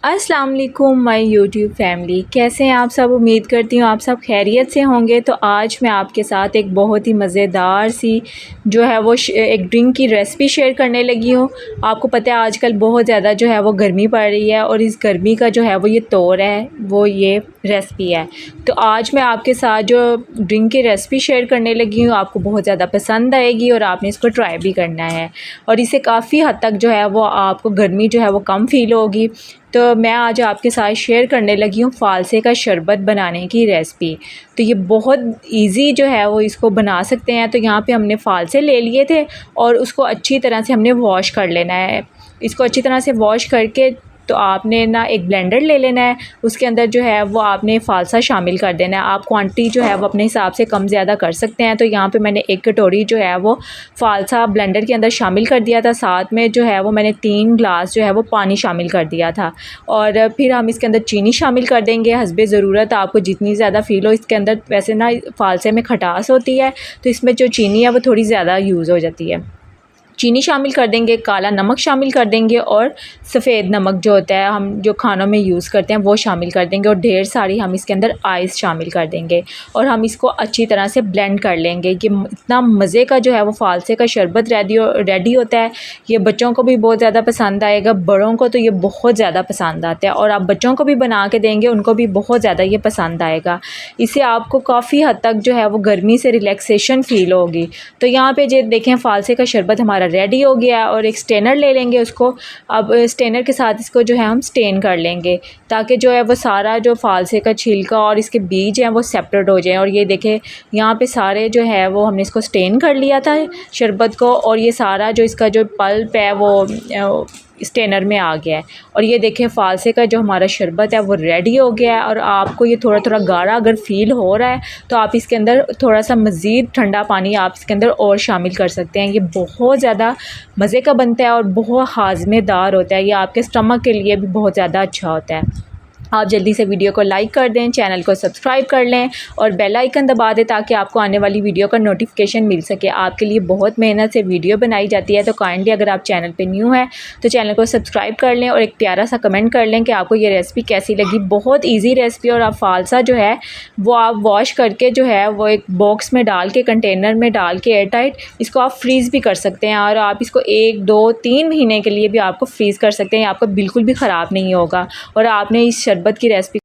अस्सलाम वालेकुम my YouTube family, कैसे हैं आप सब। उम्मीद करती हूँ आप सब खैरियत से होंगे। तो आज मैं आपके साथ एक बहुत ही मज़ेदार सी जो है वो एक ड्रिंक की रेसिपी शेयर करने लगी हूँ। आपको पता है आजकल बहुत ज़्यादा जो है वो गर्मी पड़ रही है और इस गर्मी का जो है वो ये तौर है, वो ये रेसिपी है। तो आज मैं आपके साथ जो ड्रिंक की रेसिपी शेयर करने लगी हूँ आपको बहुत ज़्यादा पसंद आएगी और आपने इसको ट्राई भी करना है और इसे काफ़ी हद तक जो है वो आपको गर्मी जो है वो कम फ़ील होगी। तो मैं आज आपके साथ शेयर करने लगी हूँ फ़ालसे का शरबत बनाने की रेसिपी। तो ये बहुत इजी जो है वो इसको बना सकते हैं। तो यहाँ पे हमने फ़ालसे ले लिए थे और उसको अच्छी तरह से हमने वॉश कर लेना है। इसको अच्छी तरह से वॉश करके तो आपने ना एक ब्लेंडर ले लेना है, उसके अंदर जो है वो आपने फ़ालसा शामिल कर देना है। आप क्वांटिटी जो है वो अपने हिसाब से कम ज़्यादा कर सकते हैं। तो यहाँ पे मैंने एक कटोरी जो है वो फ़ालसा ब्लेंडर के अंदर शामिल कर दिया था। साथ में जो है वो मैंने 3 ग्लास जो है वो पानी शामिल कर दिया था और फिर हम इसके अंदर चीनी शामिल कर देंगे हस्बे ज़रूरत। आपको जितनी ज़्यादा फ़ील हो, इसके अंदर वैसे ना फ़ालसे में खटास होती है तो इसमें जो चीनी है वो थोड़ी ज़्यादा यूज़ हो जाती है। चीनी शामिल कर देंगे, काला नमक शामिल कर देंगे और सफ़ेद नमक जो होता है हम जो खानों में यूज़ करते हैं वो शामिल कर देंगे और ढेर सारी हम इसके अंदर आइस शामिल कर देंगे और हम इसको अच्छी तरह से ब्लेंड कर लेंगे। ये इतना मज़े का जो है वो फ़ालसे का शरबत रेडी होता है। ये बच्चों को भी बहुत ज़्यादा पसंद आएगा, बड़ों को तो ये बहुत ज़्यादा पसंद आता है और आप बच्चों को भी बना के देंगे उनको भी बहुत ज़्यादा ये पसंद आएगा। इससे आपको काफ़ी हद तक जो है वो गर्मी से रिलैक्सेशन फ़ील होगी। तो यहाँ पे जो देखें फ़ालसे का शरबत हमारा रेडी हो गया और एक स्टेनर ले लेंगे उसको। अब स्टेनर के साथ इसको जो है हम स्टेन कर लेंगे ताकि जो है वो सारा जो फ़ालसे का छिलका और इसके बीज हैं वो सेपरेट हो जाएं। और ये देखें यहाँ पे सारे जो है वो हमने इसको स्टेन कर लिया था शरबत को और ये सारा जो इसका जो पल्प है वो स्टेनर में आ गया है। और ये देखें फ़ालसे का जो हमारा शरबत है वो रेडी हो गया है। और आपको ये थोड़ा थोड़ा गाढ़ा अगर फ़ील हो रहा है तो आप इसके अंदर थोड़ा सा मज़ीद ठंडा पानी आप इसके अंदर और शामिल कर सकते हैं। ये बहुत ज़्यादा मज़े का बनता है और बहुत हाज़मेदार होता है। ये आपके स्टमक के लिए भी बहुत ज़्यादा अच्छा होता है। आप जल्दी से वीडियो को लाइक कर दें, चैनल को सब्सक्राइब कर लें और बेल आइकन दबा दें ताकि आपको आने वाली वीडियो का नोटिफिकेशन मिल सके। आपके लिए बहुत मेहनत से वीडियो बनाई जाती है। तो काइंडली अगर आप चैनल पे न्यू हैं तो चैनल को सब्सक्राइब कर लें और एक प्यारा सा कमेंट कर लें कि आपको ये रेसिपी कैसी लगी। बहुत ईजी रेसिपी और आप फ़ालसा जो है वो आप वॉश करके जो है वो एक बॉक्स में डाल के, कंटेनर में डाल के एयर टाइट इसको आप फ्रीज़ भी कर सकते हैं और आप इसको 1, 2, 3 महीने के लिए भी आपको फ्रीज़ कर सकते हैं। आपको बिल्कुल भी ख़राब नहीं होगा और आपने इस शरबत की रेसिपी